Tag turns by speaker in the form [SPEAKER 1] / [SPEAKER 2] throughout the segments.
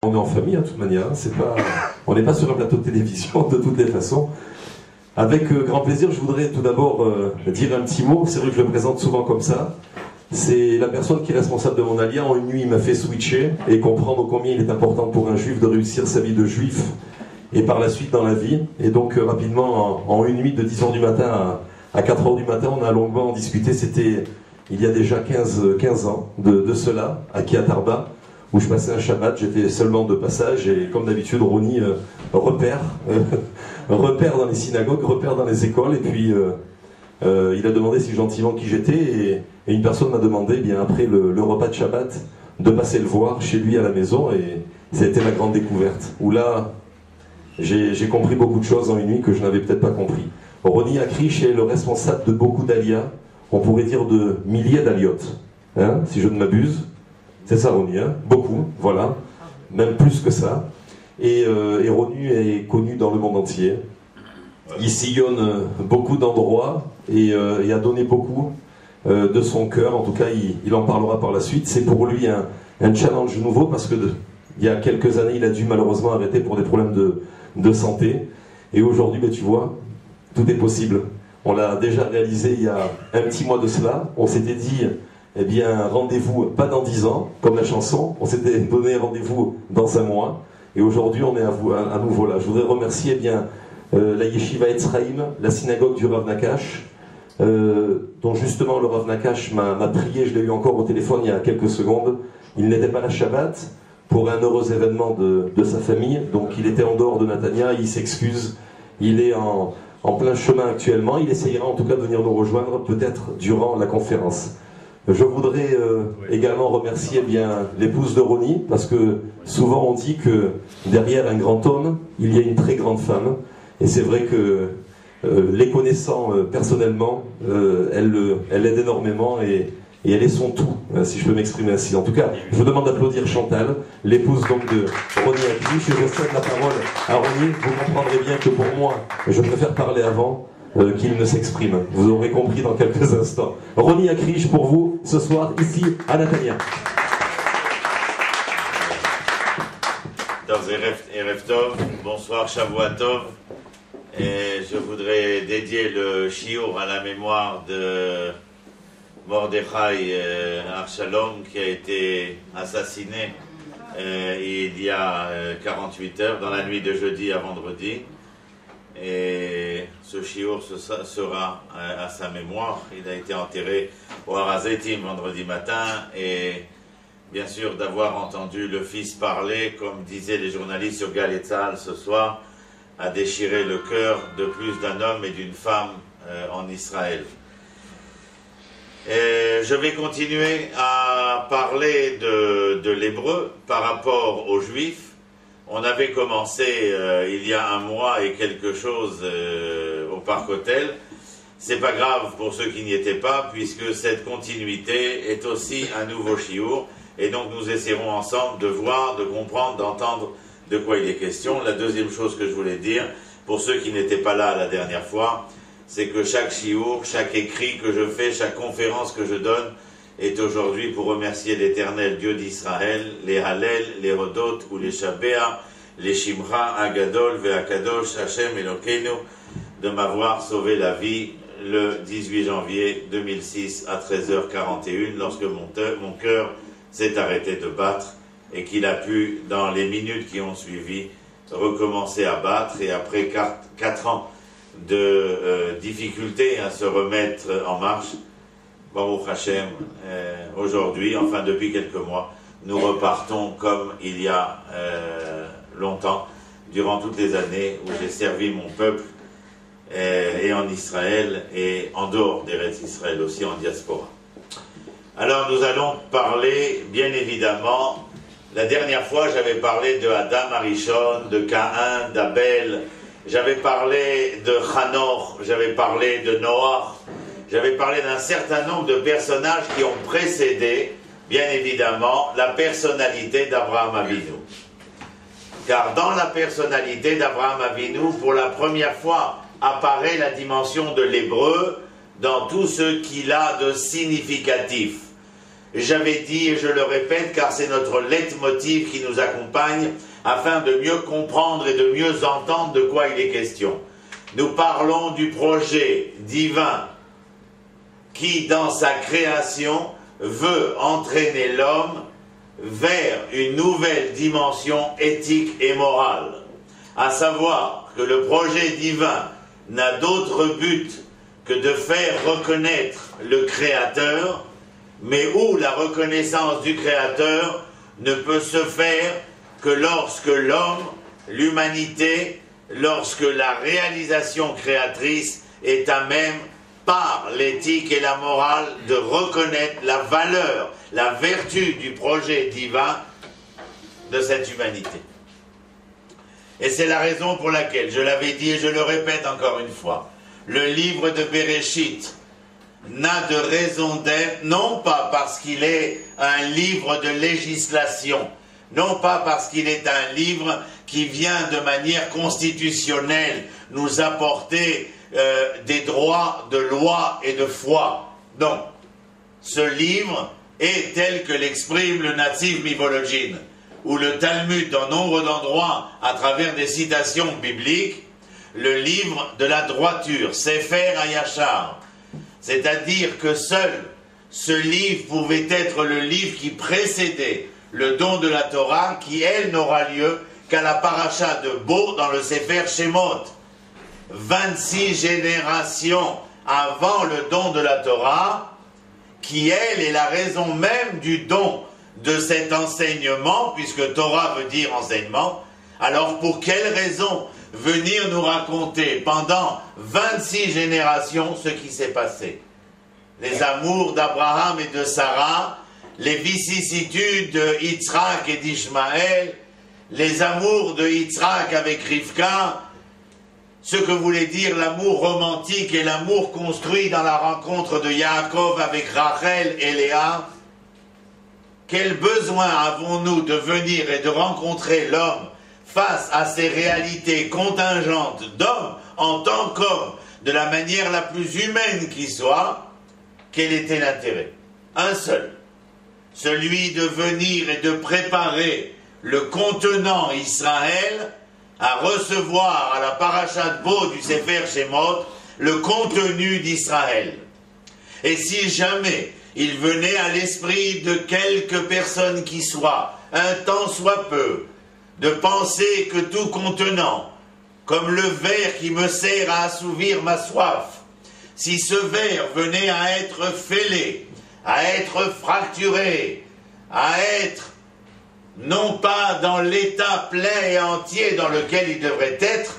[SPEAKER 1] On est en famille, de toute manière, on n'est pas sur un plateau de télévision de toutes les façons. Avec grand plaisir, je voudrais tout d'abord dire un petit mot. C'est vrai que je le présente souvent comme ça. C'est la personne qui est responsable de mon alia. En une nuit, il m'a fait switcher et comprendre combien il est important pour un juif de réussir sa vie de juif et par la suite dans la vie. Et donc rapidement, en une nuit de 10h du matin à 4h du matin, on a longuement discuté. C'était il y a déjà 15 ans de cela, à Kiatarba, où je passais un Shabbat. J'étais seulement de passage et comme d'habitude, Ronnie repère dans les synagogues, repère dans les écoles. Et puis il a demandé si gentiment qui j'étais et une personne m'a demandé, bien après le repas de Shabbat, de passer le voir chez lui à la maison. Et ça a été la grande découverte, où là j'ai compris beaucoup de choses en une nuit que je n'avais peut-être pas compris. Ronnie Akrish est le responsable de beaucoup d'alias, on pourrait dire de milliers d'aliotes, hein, si je ne m'abuse. C'est ça, Ronnie, hein, beaucoup, voilà, même plus que ça. Et Ronnie est connu dans le monde entier. Il sillonne beaucoup d'endroits et a donné beaucoup de son cœur. En tout cas, il en parlera par la suite. C'est pour lui un challenge nouveau parce que il y a quelques années, il a dû malheureusement arrêter pour des problèmes de santé. Et aujourd'hui, ben, tu vois, tout est possible. On l'a déjà réalisé il y a un petit mois de cela. On s'était dit, eh bien, rendez-vous pas dans 10 ans, comme la chanson. On s'était donné rendez-vous dans un mois. Et aujourd'hui, on est à nouveau là. Je voudrais remercier eh bien, la Yeshiva Etzraïm, la synagogue du Rav Nakash, dont justement le Rav Nakash m'a prié, je l'ai eu encore au téléphone il y a quelques secondes. Il n'était pas là Shabbat pour un heureux événement de sa famille, donc il était en dehors de Natania, il s'excuse, il est en plein chemin actuellement, il essayera en tout cas de venir nous rejoindre, peut-être durant la conférence. Je voudrais également remercier eh bien l'épouse de Ronnie, parce que souvent on dit que derrière un grand homme, il y a une très grande femme. Et c'est vrai que les connaissant personnellement, elle aide énormément et elle est son tout, si je peux m'exprimer ainsi. En tout cas, je vous demande d'applaudir Chantal, l'épouse donc de Ronnie Akrish. Je cède la parole à Ronnie. Vous comprendrez bien que pour moi, je préfère parler avant qu'il ne s'exprime. Vous aurez compris dans quelques instants. Ronnie Akrish pour vous, ce soir, ici, à Natania.
[SPEAKER 2] Erev Tov, bonsoir, Shavua Tov. Et je voudrais dédier le shiur à la mémoire de Mordechai Arshalom qui a été assassiné il y a 48 heures, dans la nuit de jeudi à vendredi. Et ce shiur sera à sa mémoire. Il a été enterré au Har HaZeitim vendredi matin et bien sûr d'avoir entendu le fils parler, comme disaient les journalistes sur Galei Tzahal ce soir, a déchiré le cœur de plus d'un homme et d'une femme en Israël. Et je vais continuer à parler de l'hébreu par rapport aux juifs. On avait commencé il y a un mois et quelque chose au Parc Hôtel. C'est pas grave pour ceux qui n'y étaient pas, puisque cette continuité est aussi un nouveau shiur. Et donc nous essaierons ensemble de voir, de comprendre, d'entendre de quoi il est question. La deuxième chose que je voulais dire, pour ceux qui n'étaient pas là la dernière fois, c'est que chaque shiur, chaque écrit que je fais, chaque conférence que je donne, est aujourd'hui pour remercier l'Éternel Dieu d'Israël, les Hallel, les Hodot ou les Shabéa, les Shimcha, Agadol, Ve'akadosh, Hashem Elokeinu, de m'avoir sauvé la vie le 18 janvier 2006 à 13h41, lorsque mon cœur s'est arrêté de battre et qu'il a pu, dans les minutes qui ont suivi, recommencer à battre. Et après 4 ans de difficultés à se remettre en marche, Baruch Hashem, aujourd'hui, enfin depuis quelques mois, nous repartons comme il y a longtemps, durant toutes les années où j'ai servi mon peuple, et en Israël et en dehors d'Eretz Israël, aussi en diaspora. Alors nous allons parler, bien évidemment, la dernière fois j'avais parlé de Adam Arishon, de Caïn, d'Abel, j'avais parlé de Hanor, j'avais parlé de Noach, j'avais parlé d'un certain nombre de personnages qui ont précédé, bien évidemment, la personnalité d'Abraham Avinu. Car dans la personnalité d'Abraham Avinu, pour la première fois, apparaît la dimension de l'hébreu dans tout ce qu'il a de significatif. j'avais dit, et je le répète, car c'est notre leitmotiv qui nous accompagne, afin de mieux comprendre et de mieux entendre de quoi il est question. Nous parlons du projet divin qui, dans sa création, veut entraîner l'homme vers une nouvelle dimension éthique et morale. À savoir que le projet divin n'a d'autre but que de faire reconnaître le Créateur, mais où la reconnaissance du Créateur ne peut se faire que lorsque l'homme, l'humanité, lorsque la réalisation créatrice est à même, par l'éthique et la morale, de reconnaître la valeur, la vertu du projet divin de cette humanité. Et c'est la raison pour laquelle, je l'avais dit et je le répète encore une fois, le livre de Bereshit n'a de raison d'être, non pas parce qu'il est un livre de législation, non pas parce qu'il est un livre qui vient de manière constitutionnelle nous apporter des droits de loi et de foi. Non. Ce livre est tel que l'exprime le Nativ Mivologin, ou le Talmud dans nombre d'endroits à travers des citations bibliques, le livre de la droiture, Sefer HaYashar. C'est-à-dire que seul ce livre pouvait être le livre qui précédait le don de la Torah, qui, elle, n'aura lieu qu'à la paracha de Bo dans le Sefer Shemot. 26 générations avant le don de la Torah, qui, elle, est la raison même du don de cet enseignement, puisque Torah veut dire enseignement. Alors pour quelle raison venir nous raconter pendant 26 générations ce qui s'est passé? Les amours d'Abraham et de Sarah, les vicissitudes de Yitzhak et d'Ishmaël, les amours de Yitzhak avec Rivka, ce que voulait dire l'amour romantique et l'amour construit dans la rencontre de Yaakov avec Rachel et Léa. Quel besoin avons-nous de venir et de rencontrer l'homme face à ces réalités contingentes d'homme en tant qu'homme, de la manière la plus humaine qui soit? Quel était l'intérêt? Un seul, celui de venir et de préparer le contenant Israël à recevoir à la paracha de Bo du Sefer Shemot le contenu d'Israël. Et si jamais il venait à l'esprit de quelque personne qui soit, un tant soit peu, de penser que tout contenant, comme le verre qui me sert à assouvir ma soif, si ce verre venait à être fêlé, à être fracturé, à être non pas dans l'état plein et entier dans lequel il devrait être,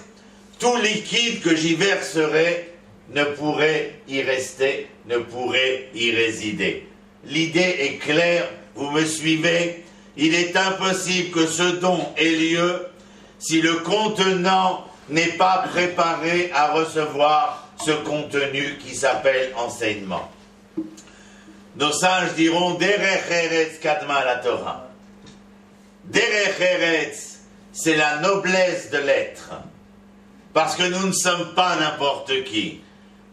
[SPEAKER 2] tout liquide que j'y verserais ne pourrait y rester, ne pourrait y résider. L'idée est claire, vous me suivez? Il est impossible que ce don ait lieu si le contenant n'est pas préparé à recevoir ce contenu qui s'appelle enseignement. Nos sages diront Derech Eretz Kadma la Torah. Derech Eretz, c'est la noblesse de l'être. Parce que nous ne sommes pas n'importe qui.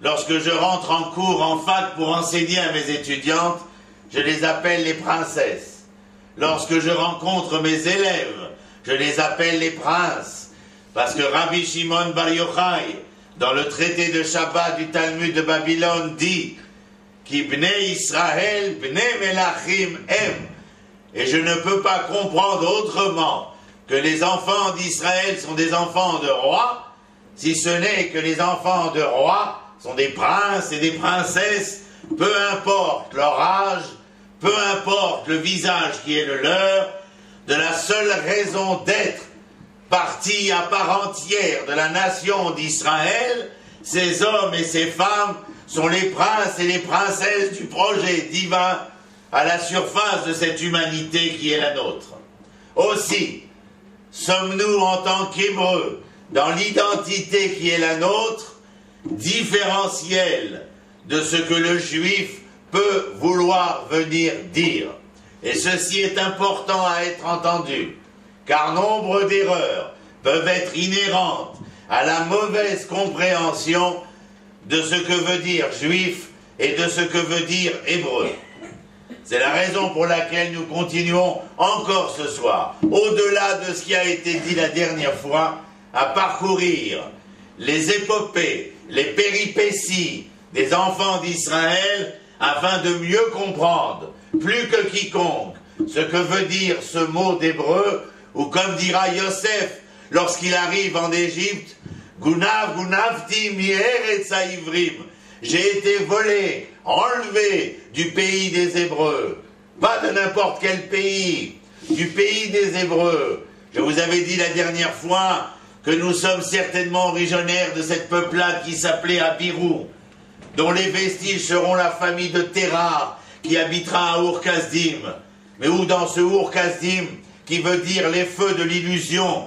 [SPEAKER 2] Lorsque je rentre en cours, en fac, pour enseigner à mes étudiantes, je les appelle les princesses. Lorsque je rencontre mes élèves, je les appelle les princes. Parce que Rabbi Shimon Bar Yochai, dans le traité de Shabbat du Talmud de Babylone, dit Ki bnei Israël, bnei melachim em. Et je ne peux pas comprendre autrement que les enfants d'Israël sont des enfants de rois, si ce n'est que les enfants de rois sont des princes et des princesses, peu importe leur âge, peu importe le visage qui est le leur, de la seule raison d'être partie à part entière de la nation d'Israël, ces hommes et ces femmes sont les princes et les princesses du projet divin à la surface de cette humanité qui est la nôtre. Aussi, sommes-nous en tant qu'Hébreux, dans l'identité qui est la nôtre, différentiels de ce que le juif peut vouloir venir dire. Et ceci est important à être entendu, car nombre d'erreurs peuvent être inhérentes à la mauvaise compréhension de ce que veut dire juif et de ce que veut dire hébreu. C'est la raison pour laquelle nous continuons encore ce soir, au-delà de ce qui a été dit la dernière fois, à parcourir les épopées, les péripéties des enfants d'Israël afin de mieux comprendre, plus que quiconque, ce que veut dire ce mot d'hébreu, ou comme dira Yosef lorsqu'il arrive en Égypte, Gunavti mi'eretz ha'ivrim. J'ai été volé, enlevé du pays des Hébreux. Pas de n'importe quel pays, du pays des Hébreux. Je vous avais dit la dernière fois que nous sommes certainement originaires de cette peuplade qui s'appelait Abirou, dont les vestiges seront la famille de Terah, qui habitera à Ur-Kasdim. Mais où dans ce Ur-Kasdim, qui veut dire les feux de l'illusion,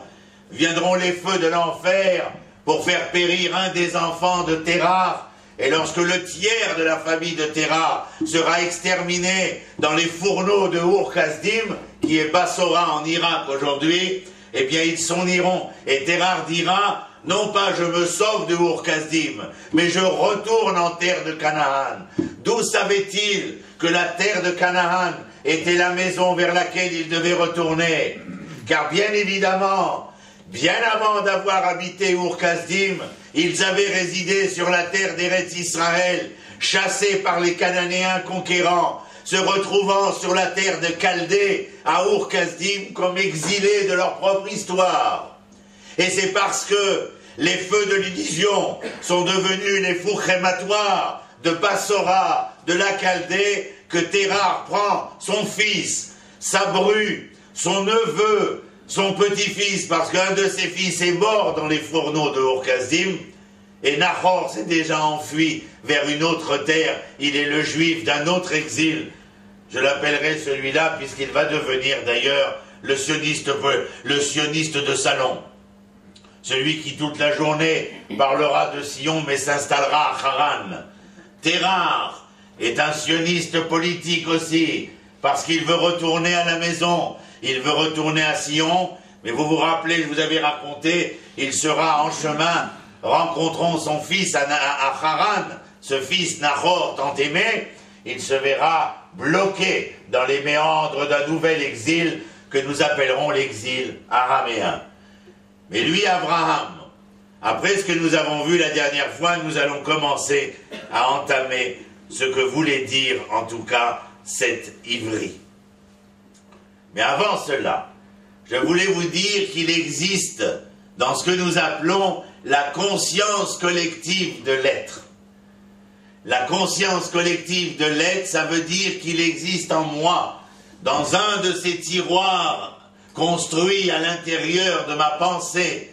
[SPEAKER 2] viendront les feux de l'enfer pour faire périr un des enfants de Terah. Et lorsque le tiers de la famille de Terah sera exterminé dans les fourneaux de Ur-Kasdim, qui est Bassora en Irak aujourd'hui, eh bien ils s'en iront. Et Terah dira, non pas je me sauve de Ur-Kasdim, mais je retourne en terre de Canaan. D'où savait-il que la terre de Canaan était la maison vers laquelle il devait retourner? Car bien évidemment, bien avant d'avoir habité Ur-Kasdim, ils avaient résidé sur la terre d'Eretz Israël, chassés par les Cananéens conquérants, se retrouvant sur la terre de Chaldée, à Ur-Kasdim, comme exilés de leur propre histoire. Et c'est parce que les feux de l'illusion sont devenus les fours crématoires de Bassora, de la Chaldée, que Terah prend son fils, sa bru, son neveu, son petit-fils, parce qu'un de ses fils est mort dans les fourneaux de Ur-Kasdim, et Nahor s'est déjà enfui vers une autre terre. Il est le juif d'un autre exil. Je l'appellerai celui-là, puisqu'il va devenir d'ailleurs le sioniste de salon. Celui qui toute la journée parlera de Sion, mais s'installera à Haran. Terah est un sioniste politique aussi, parce qu'il veut retourner à la maison. Il veut retourner à Sion, mais vous vous rappelez, je vous avais raconté, il sera en chemin, rencontrant son fils à Haran, ce fils Nahor tant aimé, il se verra bloqué dans les méandres d'un nouvel exil que nous appellerons l'exil araméen. Mais lui, Abraham, après ce que nous avons vu la dernière fois, nous allons commencer à entamer ce que voulait dire en tout cas cet ivri. Mais avant cela, je voulais vous dire qu'il existe dans ce que nous appelons la conscience collective de l'être. La conscience collective de l'être, ça veut dire qu'il existe en moi, dans un de ces tiroirs construits à l'intérieur de ma pensée,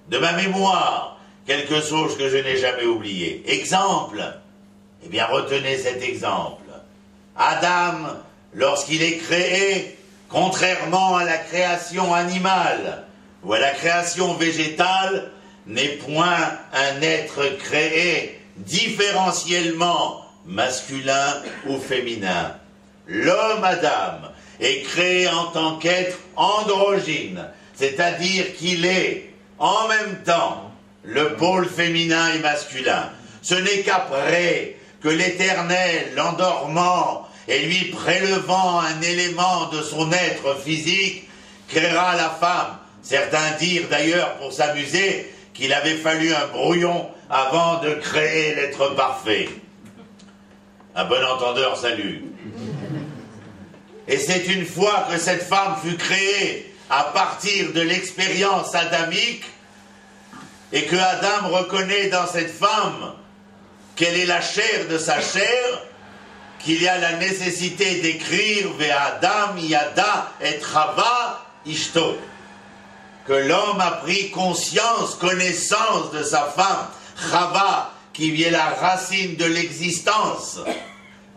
[SPEAKER 2] de ma mémoire, quelque chose que je n'ai jamais oublié. Exemple, eh bien retenez cet exemple. Adam, lorsqu'il est créé, contrairement à la création animale ou à la création végétale, n'est point un être créé différentiellement masculin ou féminin. L'homme Adam est créé en tant qu'être androgyne, c'est-à-dire qu'il est en même temps le pôle féminin et masculin. Ce n'est qu'après que l'Éternel, l'endormant et lui prélevant un élément de son être physique, créera la femme. Certains dirent d'ailleurs, pour s'amuser, qu'il avait fallu un brouillon avant de créer l'être parfait. Un bon entendeur, salut. Et c'est une fois que cette femme fut créée à partir de l'expérience adamique et que Adam reconnaît dans cette femme qu'elle est la chair de sa chair, qu'il y a la nécessité d'écrire « Ve'adam yada et Chava ishto » que l'homme a pris conscience, connaissance de sa femme, Chava, qui est la racine de l'existence.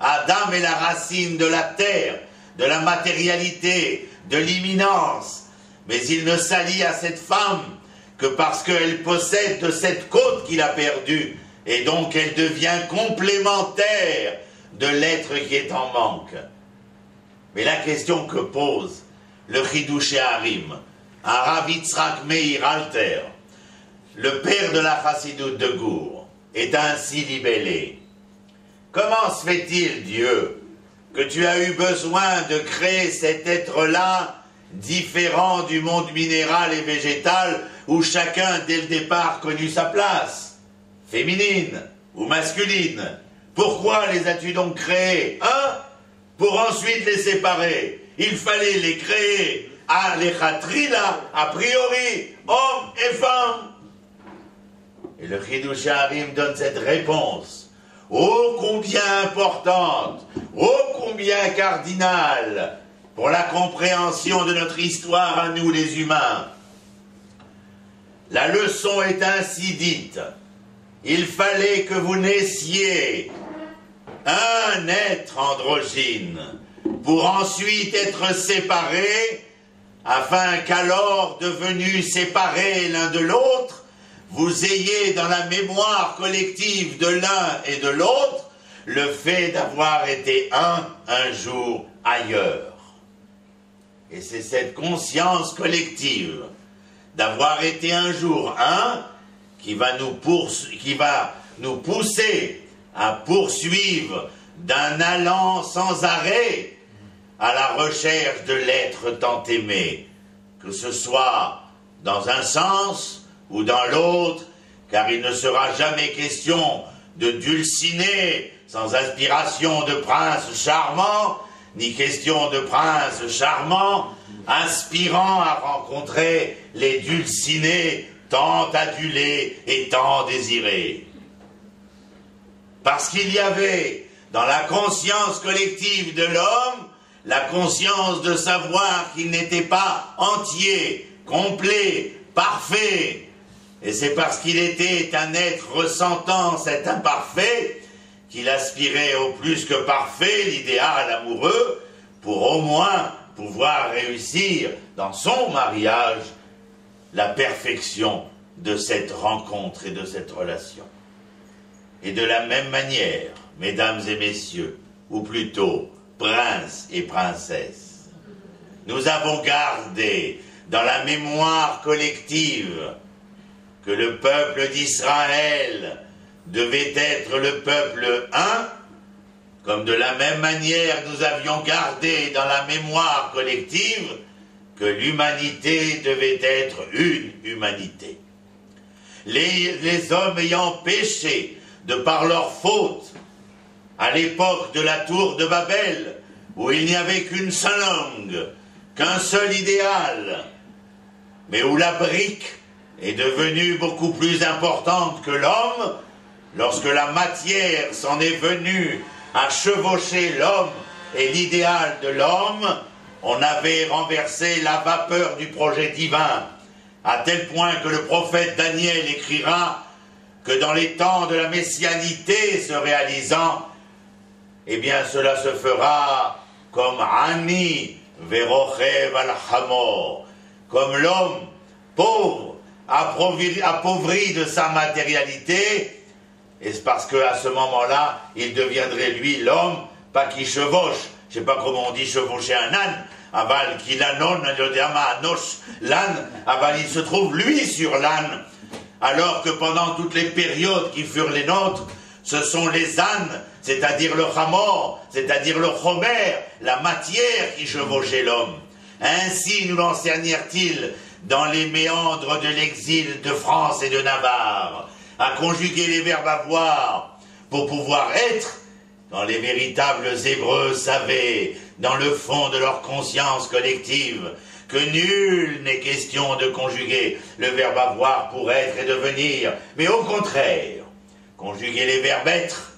[SPEAKER 2] Adam est la racine de la terre, de la matérialité, de l'imminence. Mais il ne s'allie à cette femme que parce qu'elle possède de cette côte qu'il a perdue, et donc elle devient complémentaire de l'être qui est en manque. Mais la question que pose le Chidouché Harim, Rav Yitzhak Meir Alter, le père de la Chassidoute de Gour, est ainsi libellé. Comment se fait-il, Dieu, que tu as eu besoin de créer cet être-là différent du monde minéral et végétal où chacun dès le départ connut sa place, féminine ou masculine. Pourquoi les as-tu donc créés, hein? Pour ensuite les séparer. Il fallait les créer à l'Echatrila, a priori, hommes et femmes. Et le Chiddush HaRim donne cette réponse, ô combien importante, ô combien cardinale, pour la compréhension de notre histoire à nous les humains. La leçon est ainsi dite, il fallait que vous naissiez un être androgyne, pour ensuite être séparés, afin qu'alors, devenus séparés l'un de l'autre, vous ayez dans la mémoire collective de l'un et de l'autre le fait d'avoir été un jour ailleurs. Et c'est cette conscience collective d'avoir été un jour un qui va nous pousser à poursuivre d'un allant sans arrêt à la recherche de l'être tant aimé, que ce soit dans un sens ou dans l'autre, car il ne sera jamais question de dulciné sans aspiration de prince charmant, ni question de prince charmant aspirant à rencontrer les dulcinés tant adulés et tant désirés. Parce qu'il y avait dans la conscience collective de l'homme la conscience de savoir qu'il n'était pas entier, complet, parfait. Et c'est parce qu'il était un être ressentant cet imparfait qu'il aspirait au plus que parfait, l'idéal amoureux, pour au moins pouvoir réussir dans son mariage la perfection de cette rencontre et de cette relation. Et de la même manière, mesdames et messieurs, ou plutôt princes et princesses, nous avons gardé dans la mémoire collective que le peuple d'Israël devait être le peuple un, comme de la même manière nous avions gardé dans la mémoire collective que l'humanité devait être une humanité. Les hommes ayant péché de par leur faute, à l'époque de la tour de Babel, où il n'y avait qu'une seule langue, qu'un seul idéal, mais où la brique est devenue beaucoup plus importante que l'homme, lorsque la matière s'en est venue à chevaucher l'homme et l'idéal de l'homme, on avait renversé la vapeur du projet divin, à tel point que le prophète Daniel écrira que dans les temps de la messianité se réalisant, eh bien cela se fera comme Ani Verochev al-Hamor, comme l'homme pauvre, appauvri de sa matérialité, et c'est parce qu'à ce moment-là, il deviendrait lui l'homme, pas qui chevauche, je ne sais pas comment on dit chevaucher un âne, aval qui l'anon, l'âne, aval il se trouve lui sur l'âne, alors que pendant toutes les périodes qui furent les nôtres, ce sont les ânes, c'est-à-dire le Hamor, c'est-à-dire le Homer, la matière qui chevauchait l'homme. Ainsi nous l'enseignèrent-ils dans les méandres de l'exil de France et de Navarre, à conjuguer les verbes avoir pour pouvoir être, quand les véritables Hébreux savaient, dans le fond de leur conscience collective, que nul n'est question de conjuguer le verbe avoir pour être et devenir, mais au contraire, conjuguer les verbes être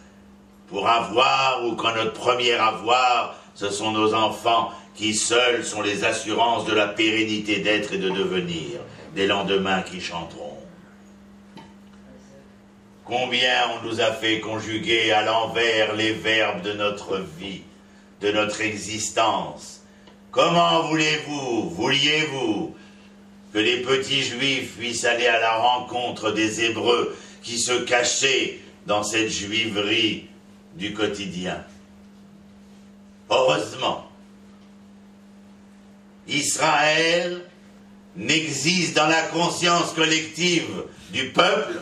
[SPEAKER 2] pour avoir, ou quand notre premier avoir, ce sont nos enfants qui seuls sont les assurances de la pérennité d'être et de devenir, des lendemains qui chanteront. Combien on nous a fait conjuguer à l'envers les verbes de notre vie, de notre existence. Comment vouliez-vous que les petits juifs puissent aller à la rencontre des Hébreux qui se cachaient dans cette juiverie du quotidien? Heureusement, Israël n'existe dans la conscience collective du peuple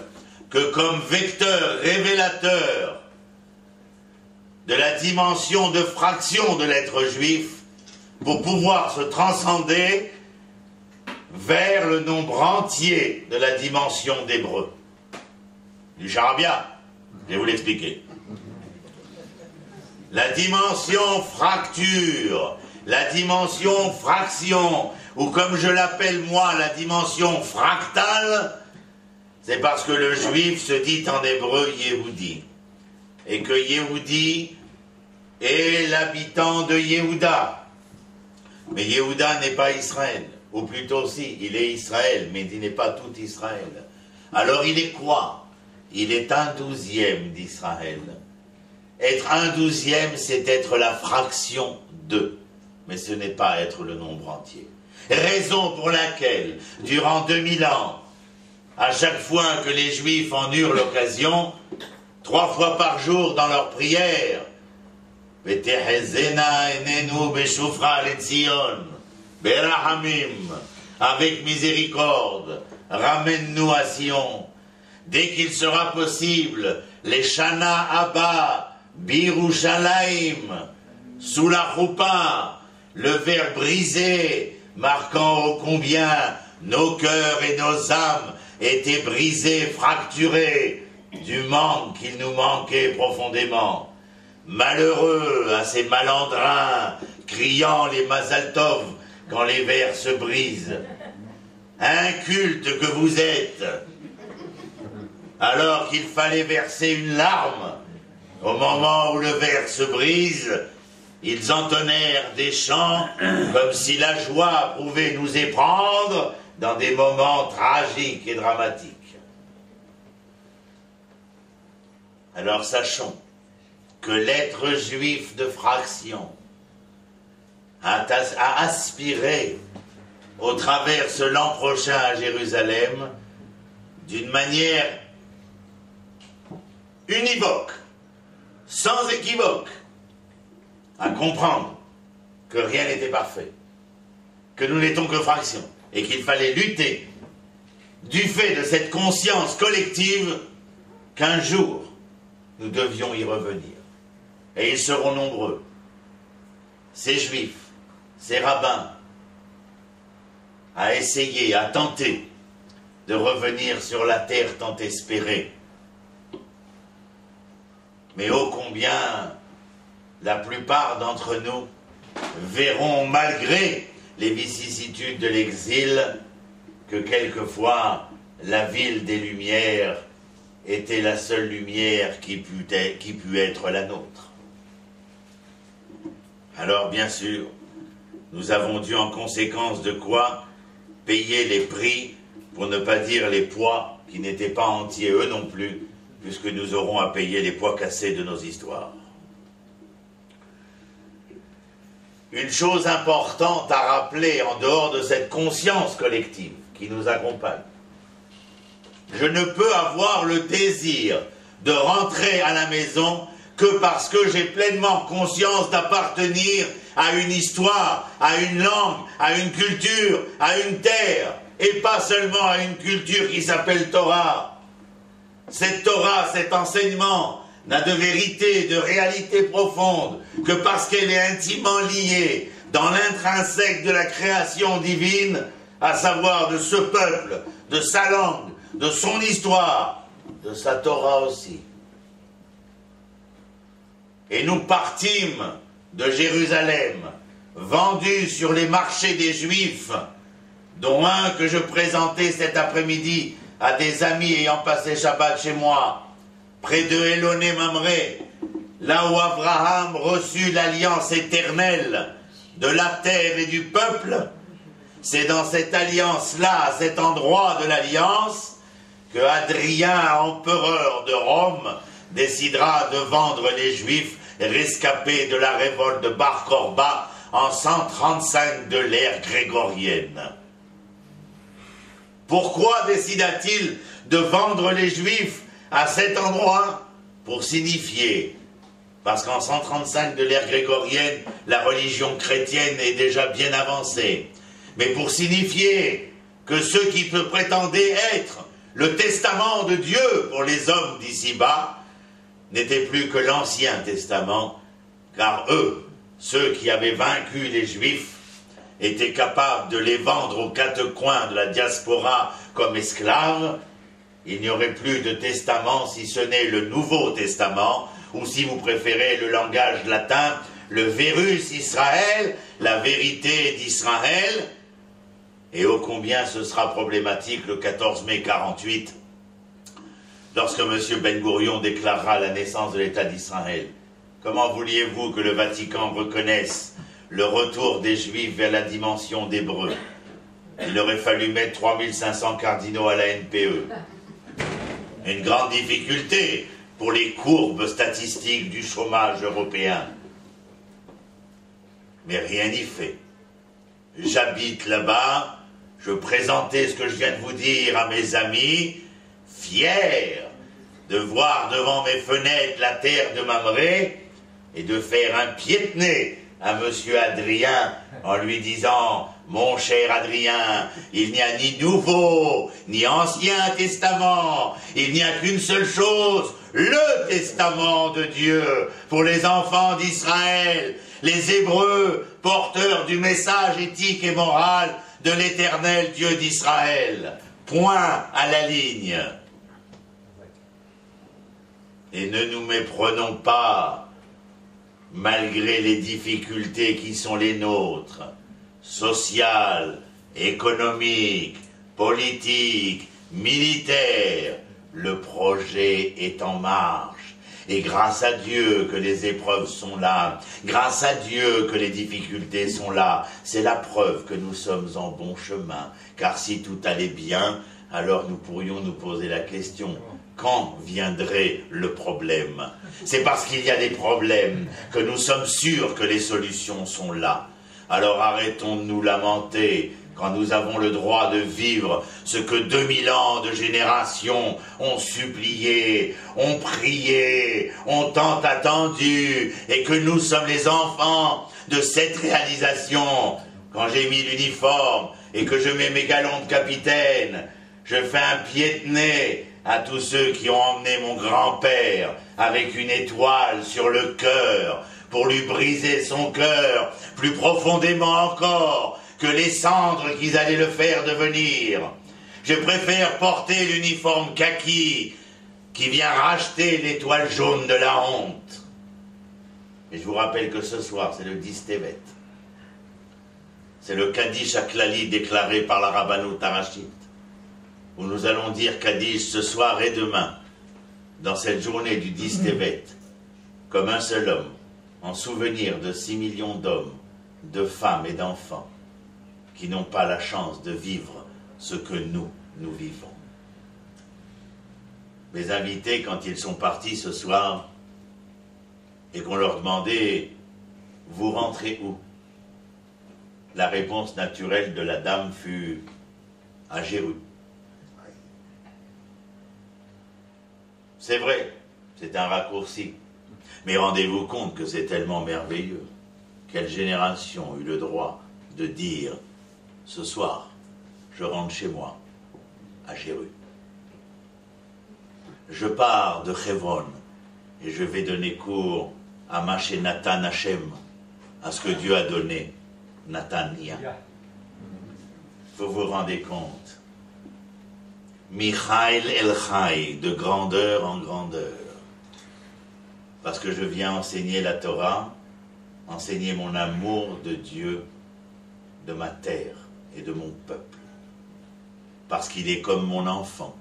[SPEAKER 2] que comme vecteur révélateur de la dimension de fraction de l'être juif pour pouvoir se transcender vers le nombre entier de la dimension d'hébreu. Du charabia, je vais vous l'expliquer. La dimension fracture, la dimension fraction, ou comme je l'appelle moi, la dimension fractale, c'est parce que le juif se dit en hébreu Yehudi. Et que Yehudi est l'habitant de Yehuda. Mais Yehuda n'est pas Israël. Ou plutôt si, il est Israël, mais il n'est pas tout Israël. Alors il est quoi? Il est 1/12e d'Israël. Être 1/12e, c'est être la fraction de. Mais ce n'est pas être le nombre entier. Raison pour laquelle, durant 2000 ans, à chaque fois que les Juifs en eurent l'occasion, 3 fois par jour dans leur prière, avec miséricorde, ramène-nous à Sion. Dès qu'il sera possible, les Shana Abba, Birushalayim, sous la choupa, le verre brisé, marquant ô combien nos cœurs et nos âmes étaient brisés, fracturés, du manque qu'il nous manquait profondément. Malheureux à ces malandrins, criant les Mazal Tov quand les vers se brisent. Inculte que vous êtes, alors qu'il fallait verser une larme, au moment où le verre se brise, ils entonnèrent des chants comme si la joie pouvait nous éprendre dans des moments tragiques et dramatiques. Alors sachons que l'être juif de fraction a aspiré au travers ce l'an prochain à Jérusalem d'une manière univoque, sans équivoque, à comprendre que rien n'était parfait, que nous n'étions que fraction, et qu'il fallait lutter du fait de cette conscience collective qu'un jour nous devions y revenir. Et ils seront nombreux, ces juifs, ces rabbins, à essayer, à tenter de revenir sur la terre tant espérée. Mais ô combien la plupart d'entre nous verront, malgré les vicissitudes de l'exil, que quelquefois la ville des Lumières était la seule lumière qui put être la nôtre. Alors bien sûr, nous avons dû en conséquence de quoi payer les prix, pour ne pas dire les poids, qui n'étaient pas entiers eux non plus, puisque nous aurons à payer les poids cassés de nos histoires. Une chose importante à rappeler en dehors de cette conscience collective qui nous accompagne. Je ne peux avoir le désir de rentrer à la maison que parce que j'ai pleinement conscience d'appartenir à une histoire, à une langue, à une culture, à une terre, et pas seulement à une culture qui s'appelle Torah. Cette Torah, cet enseignement, n'a de vérité, de réalité profonde que parce qu'elle est intimement liée dans l'intrinsèque de la création divine, à savoir de ce peuple, de sa langue, de son histoire, de sa Torah aussi. Et nous partîmes de Jérusalem, vendus sur les marchés des Juifs, dont un que je présentais cet après-midi à des amis ayant passé Shabbat chez moi, près de Eloné Mamré, là où Abraham reçut l'alliance éternelle de la terre et du peuple. C'est dans cette alliance-là, à cet endroit de l'alliance, que Adrien, empereur de Rome, décidera de vendre les Juifs rescapés de la révolte de Bar Korba en 135 de l'ère grégorienne. Pourquoi décida-t-il de vendre les Juifs à cet endroit? Pour signifier, parce qu'en 135 de l'ère grégorienne, la religion chrétienne est déjà bien avancée, mais pour signifier que ceux qui prétendaient être le testament de Dieu pour les hommes d'ici-bas n'était plus que l'Ancien Testament, car eux, ceux qui avaient vaincu les Juifs, étaient capables de les vendre aux quatre coins de la diaspora comme esclaves. Il n'y aurait plus de testament si ce n'est le Nouveau Testament, ou si vous préférez le langage latin, le Verus Israël, la vérité d'Israël. Et ô combien ce sera problématique le 14 mai 48, lorsque M. Ben Gourion déclarera la naissance de l'État d'Israël. Comment vouliez-vous que le Vatican reconnaisse le retour des Juifs vers la dimension d'Hébreu? Il aurait fallu mettre 3500 cardinaux à la NPE. Une grande difficulté pour les courbes statistiques du chômage européen. Mais rien n'y fait. J'habite là-bas, je présentais ce que je viens de vous dire à mes amis, fier de voir devant mes fenêtres la terre de Mamré et de faire un pied de nez à monsieur Adrien en lui disant « Mon cher Adrien, il n'y a ni Nouveau, ni Ancien Testament, il n'y a qu'une seule chose, le Testament de Dieu pour les enfants d'Israël, les Hébreux porteurs du message éthique et moral de l'Éternel Dieu d'Israël. Point à la ligne. » Et ne nous méprenons pas, malgré les difficultés qui sont les nôtres, sociales, économiques, politiques, militaires, le projet est en marche. Et grâce à Dieu que les épreuves sont là, grâce à Dieu que les difficultés sont là, c'est la preuve que nous sommes en bon chemin. Car si tout allait bien, alors nous pourrions nous poser la question, quand viendrait le problème? C'est parce qu'il y a des problèmes que nous sommes sûrs que les solutions sont là. Alors arrêtons de nous lamenter quand nous avons le droit de vivre ce que 2000 ans de générations ont supplié, ont prié, ont tant attendu, et que nous sommes les enfants de cette réalisation. Quand j'ai mis l'uniforme et que je mets mes galons de capitaine, je fais un pied de nez à tous ceux qui ont emmené mon grand-père avec une étoile sur le cœur pour lui briser son cœur plus profondément encore que les cendres qu'ils allaient le faire devenir. Je préfère porter l'uniforme kaki qui vient racheter l'étoile jaune de la honte. Et je vous rappelle que ce soir, c'est le 10 Tevet. C'est le Kaddish Aklali déclaré par la Rabbanout Tarashit, où nous allons dire Kaddish ce soir et demain, dans cette journée du 10 Tevet, comme un seul homme, en souvenir de 6 millions d'hommes, de femmes et d'enfants, qui n'ont pas la chance de vivre ce que nous vivons. Mes invités, quand ils sont partis ce soir, et qu'on leur demandait « Vous rentrez où ?» La réponse naturelle de la dame fut « À Jéru ». C'est vrai, c'est un raccourci, mais rendez-vous compte que c'est tellement merveilleux. Quelle génération eut le droit de dire « Ce soir, je rentre chez moi, à Jéru. Je pars de Hebron et je vais donner cours à Maché Nathan Hachem, à ce que Dieu a donné, Natania. Vous vous rendez compte, Michael El Chai, de grandeur en grandeur, parce que je viens enseigner la Torah, enseigner mon amour de Dieu, de ma terre et de mon peuple, parce qu'il est comme mon enfant,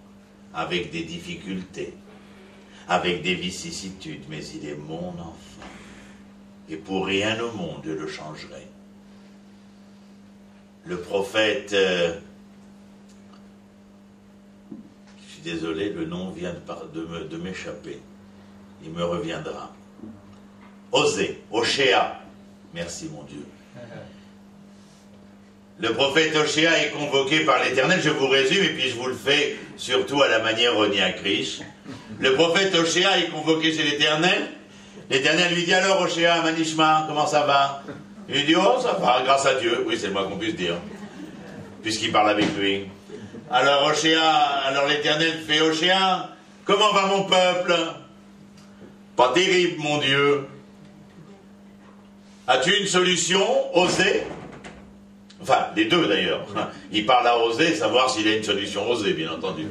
[SPEAKER 2] avec des difficultés, avec des vicissitudes, mais il est mon enfant. Et pour rien au monde, je le changerai. Le prophète, je suis désolé, le nom vient de m'échapper. Il me reviendra. Osée, Oshéa, merci mon Dieu. Le prophète Oshéa est convoqué par l'Éternel, je vous résume, et puis je vous le fais surtout à la manière Ronia Krish. Le prophète Oshéa est convoqué chez l'Éternel. L'Éternel lui dit alors, Oshéa, Manishma, comment ça va? Il lui dit, oh, ça va, grâce à Dieu. Oui, c'est le moins qu'on puisse dire, puisqu'il parle avec lui. Alors l'Éternel fait, Oshéa, comment va mon peuple? Pas terrible, mon Dieu. As-tu une solution, Osée? Enfin, les deux d'ailleurs. Il parle à Osée, savoir s'il a une solution, Osée, bien entendu.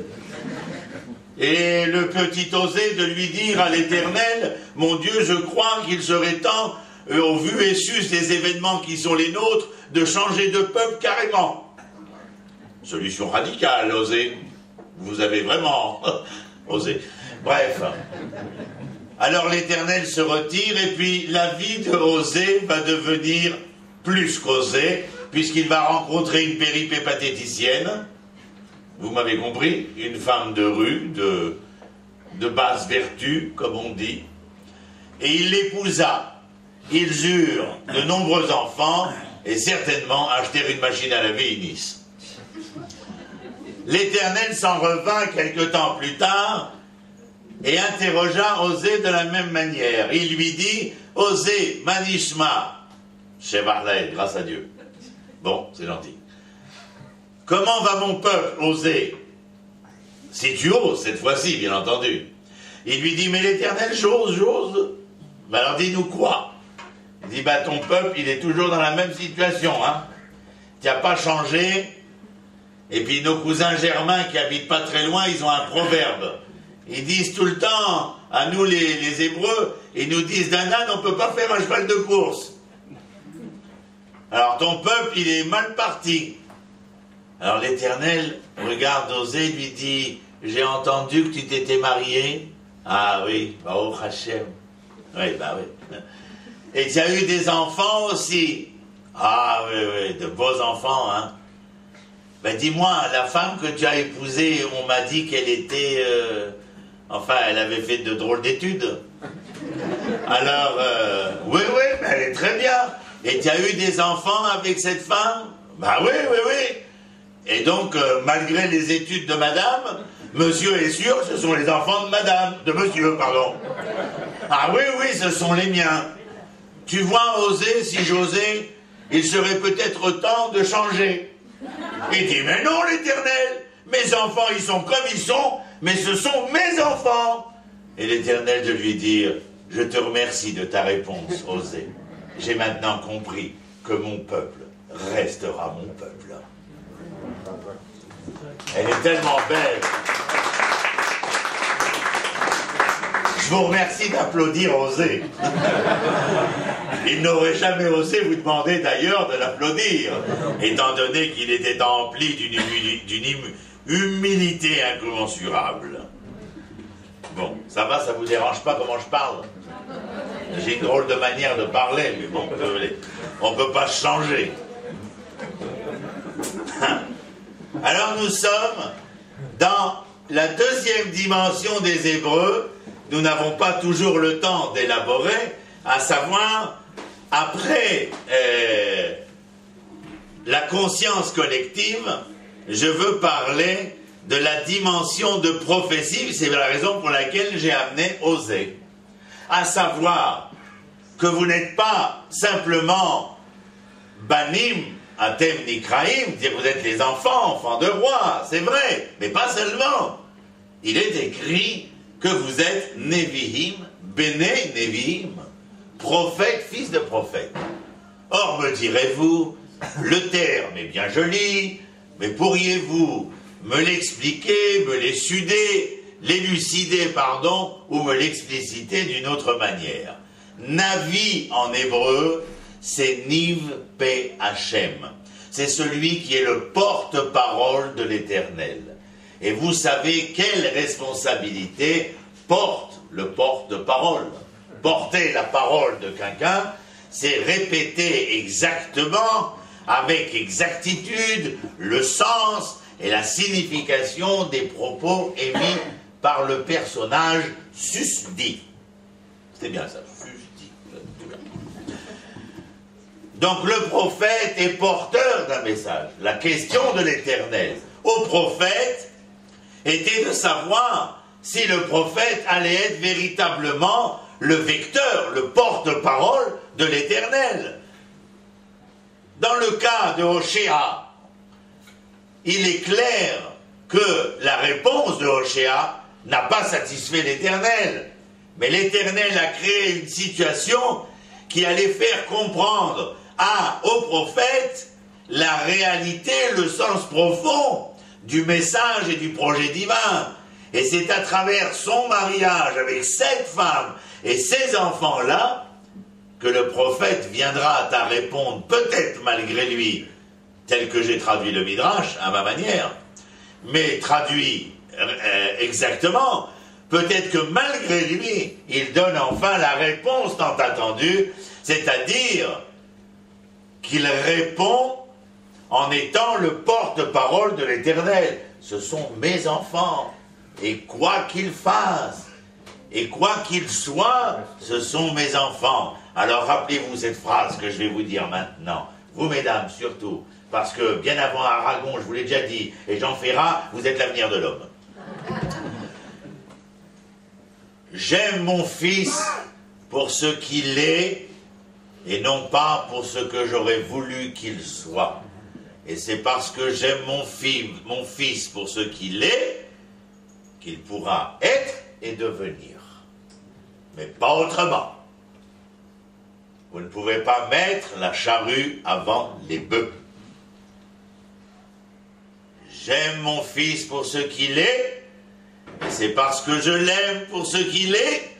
[SPEAKER 2] Et le petit Osée de lui dire à l'Éternel, mon Dieu, je crois qu'il serait temps, au vu et su des événements qui sont les nôtres, de changer de peuple carrément. Solution radicale, Osée. Vous avez vraiment osé. Bref. Alors l'Éternel se retire et puis la vie de Osée va devenir plus qu'Osée, puisqu'il va rencontrer une péripatéticienne. Vous m'avez compris, une femme de rue, de basse vertu, comme on dit. Et il l'épousa. Ils eurent de nombreux enfants et certainement achetèrent une machine à laver et Nice. L'Éternel s'en revint quelque temps plus tard et interrogea Osée de la même manière. Il lui dit, Osée, Manishma, Shevarleh, grâce à Dieu. Bon, c'est gentil. Comment va mon peuple, Osée? Si tu oses, cette fois-ci, bien entendu. Il lui dit, mais l'Éternel, j'ose. Ben alors dis-nous quoi? Il dit, ton peuple, il est toujours dans la même situation, hein. Tu n'as pas changé. Et puis nos cousins germains qui habitent pas très loin, ils ont un proverbe. Ils disent tout le temps, à nous les Hébreux, ils nous disent, d'un âne, on ne peut pas faire un cheval de course. Alors ton peuple, il est mal parti. Alors l'Éternel regarde Osée et lui dit, j'ai entendu que tu t'étais marié. Ah oui, oh Hachem. Oui, oui. Et tu as eu des enfants aussi. Ah oui, de beaux enfants, hein. Ben dis-moi, la femme que tu as épousée, on m'a dit qu'elle était... enfin, elle avait fait de drôles d'études. Alors, oui, mais elle est très bien. Et tu as eu des enfants avec cette femme? Ben oui. Et donc, malgré les études de madame, monsieur est sûr, ce sont les enfants de madame, de monsieur, pardon. Ah oui, ce sont les miens. Tu vois, Osée, si j'osais, il serait peut-être temps de changer. Il dit, mais non, l'Éternel, mes enfants, ils sont comme ils sont, mais ce sont mes enfants. Et l'Éternel de lui dire, je te remercie de ta réponse, Osée. J'ai maintenant compris que mon peuple restera mon peuple. Elle est tellement belle. Je vous remercie d'applaudir Osée. Il n'aurait jamais osé vous demander d'ailleurs de l'applaudir, étant donné qu'il était empli d'une humilité incommensurable. Bon, ça va, ça vous dérange pas comment je parle? J'ai une drôle de manière de parler, mais bon, on ne peut pas changer. Alors nous sommes dans la deuxième dimension des Hébreux. Nous n'avons pas toujours le temps d'élaborer, à savoir, après la conscience collective, je veux parler de la dimension de prophétie, c'est la raison pour laquelle j'ai amené Osée. À savoir que vous n'êtes pas simplement banim, atem nikraim, dire vous êtes les enfants de roi, c'est vrai, mais pas seulement. Il est écrit que vous êtes Nevihim, Béné Nevihim, prophète, fils de prophète. Or, me direz-vous, le terme est bien joli, mais pourriez-vous me l'expliquer, me l'élucider, pardon, ou me l'expliciter d'une autre manière? Navi en hébreu, c'est Niv Pe Hachem. C'est celui qui est le porte-parole de l'Éternel. Et vous savez quelle responsabilité porte le porte-parole. Porter la parole de quelqu'un, c'est répéter exactement, avec exactitude, le sens et la signification des propos émis par le personnage susdit. C'est bien ça, susdit. Donc le prophète est porteur d'un message. La question de l'Éternel au prophète était de savoir si le prophète allait être véritablement le vecteur, le porte-parole de l'Éternel. Dans le cas de Hoshea, il est clair que la réponse de Hoshea n'a pas satisfait l'Éternel. Mais l'Éternel a créé une situation qui allait faire comprendre au prophète la réalité, le sens profond du message et du projet divin. Et c'est à travers son mariage avec cette femme et ces enfants-là que le prophète viendra à répondre, peut-être malgré lui, tel que j'ai traduit le Midrash, à ma manière, mais traduit exactement, peut-être que malgré lui, il donne enfin la réponse tant attendue, c'est-à-dire qu'il répond en étant le porte-parole de l'Éternel. Ce sont mes enfants, et quoi qu'ils fassent, et quoi qu'ils soient, ce sont mes enfants. Alors rappelez-vous cette phrase que je vais vous dire maintenant, vous mesdames surtout, parce que bien avant Aragon, je vous l'ai déjà dit, et Jean Ferrat, vous êtes l'avenir de l'homme. J'aime mon fils pour ce qu'il est, et non pas pour ce que j'aurais voulu qu'il soit. Et c'est parce que j'aime mon fils pour ce qu'il est, qu'il pourra être et devenir. Mais pas autrement. Vous ne pouvez pas mettre la charrue avant les bœufs. J'aime mon fils pour ce qu'il est, et c'est parce que je l'aime pour ce qu'il est,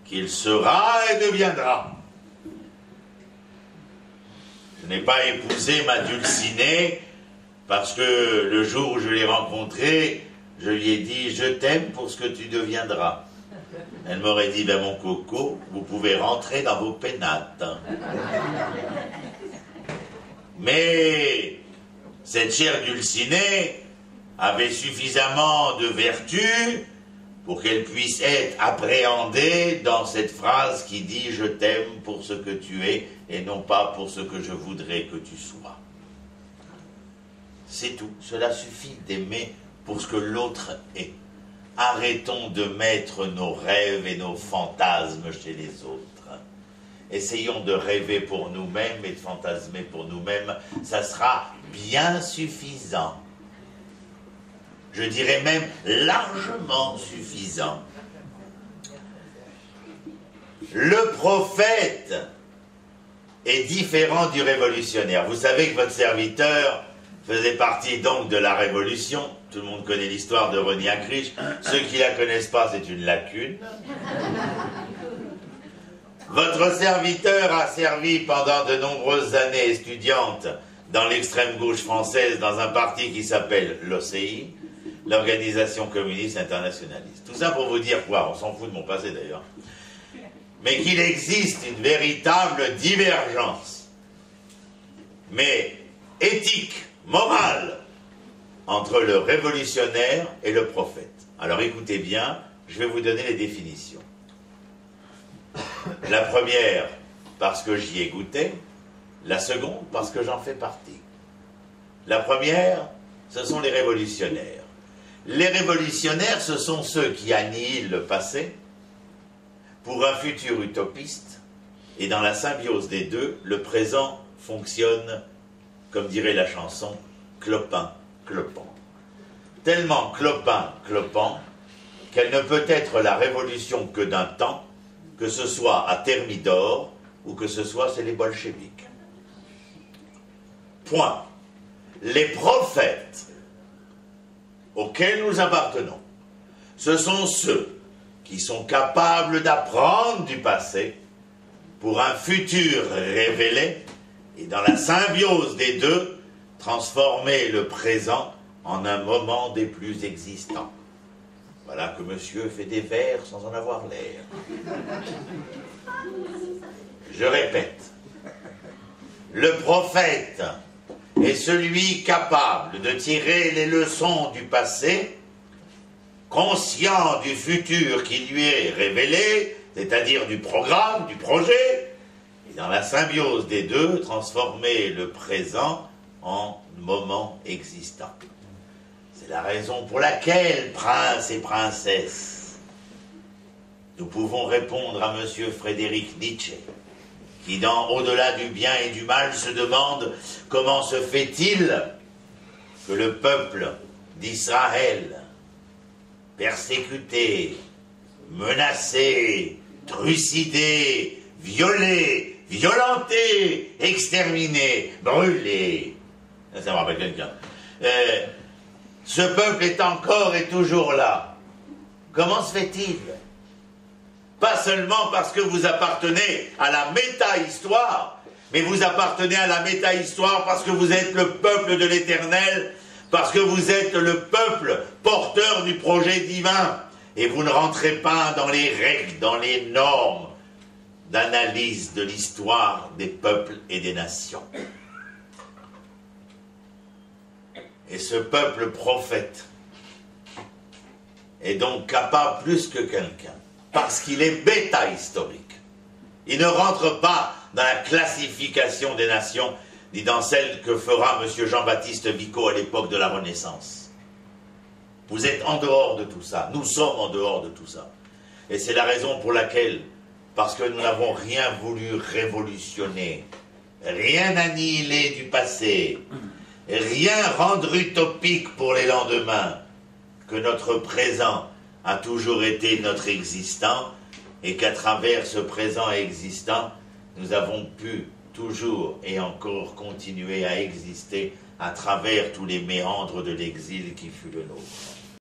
[SPEAKER 2] qu'il sera et deviendra. Je n'ai pas épousé ma Dulcinée parce que le jour où je l'ai rencontrée, je lui ai dit « Je t'aime pour ce que tu deviendras ». Elle m'aurait dit « Ben mon coco, vous pouvez rentrer dans vos pénates. » Mais cette chère Dulcinée avait suffisamment de vertu pour qu'elle puisse être appréhendée dans cette phrase qui dit « Je t'aime pour ce que tu es et non pas pour ce que je voudrais que tu sois ». C'est tout. Cela suffit d'aimer pour ce que l'autre est. Arrêtons de mettre nos rêves et nos fantasmes chez les autres. Essayons de rêver pour nous-mêmes et de fantasmer pour nous-mêmes. Ça sera bien suffisant. Je dirais même largement suffisant. Le prophète est différent du révolutionnaire. Vous savez que votre serviteur faisait partie donc de la Révolution. Tout le monde connaît l'histoire de René Acriche. Ceux qui ne la connaissent pas, c'est une lacune. Votre serviteur a servi pendant de nombreuses années étudiante dans l'extrême gauche française dans un parti qui s'appelle l'OCI, l'Organisation communiste internationaliste. Tout ça pour vous dire quoi? On s'en fout de mon passé d'ailleurs. Mais qu'il existe une véritable divergence, mais éthique, morale, entre le révolutionnaire et le prophète. Alors écoutez bien, je vais vous donner les définitions. La première, parce que j'y ai goûté. La seconde, parce que j'en fais partie. La première, ce sont les révolutionnaires. Les révolutionnaires, ce sont ceux qui annihilent le passé pour un futur utopiste, et dans la symbiose des deux, le présent fonctionne, comme dirait la chanson, clopin-clopant. Tellement clopin-clopant qu'elle ne peut être la révolution que d'un temps, que ce soit à Thermidor ou que ce soit chez les bolcheviks. Point. Les prophètes auxquels nous appartenons, ce sont ceux qui sont capables d'apprendre du passé pour un futur révélé et dans la symbiose des deux, transformer le présent en un moment des plus existants. Voilà que monsieur fait des vers sans en avoir l'air. Je répète, le prophète est celui capable de tirer les leçons du passé, conscient du futur qui lui est révélé, c'est-à-dire du programme, du projet, et dans la symbiose des deux, transformer le présent en moment existant. C'est la raison pour laquelle, princes et princesses, nous pouvons répondre à M. Frédéric Nietzsche, qui dans Au-delà du bien et du mal se demande comment se fait-il que le peuple d'Israël, persécuté, menacé, trucidé, violé, violenté, exterminé, brûlé. Ça me rappelle quelqu'un. Ce peuple est encore et toujours là. Comment se fait-il? Pas seulement parce que vous appartenez à la méta-histoire, mais vous appartenez à la méta-histoire parce que vous êtes le peuple de l'Éternel, parce que vous êtes le peuple porteur du projet divin, et vous ne rentrez pas dans les règles, dans les normes d'analyse de l'histoire des peuples et des nations. Et ce peuple prophète est donc capable plus que quelqu'un, parce qu'il est bêta-historique. Il ne rentre pas dans la classification des nations, ni dans celle que fera M. Jean-Baptiste Vico à l'époque de la Renaissance. Vous êtes en dehors de tout ça, nous sommes en dehors de tout ça. Et c'est la raison pour laquelle, parce que nous n'avons rien voulu révolutionner, rien annihiler du passé, rien rendre utopique pour les lendemains, que notre présent a toujours été notre existant, et qu'à travers ce présent existant, nous avons pu toujours et encore continuer à exister à travers tous les méandres de l'exil qui fut le nôtre.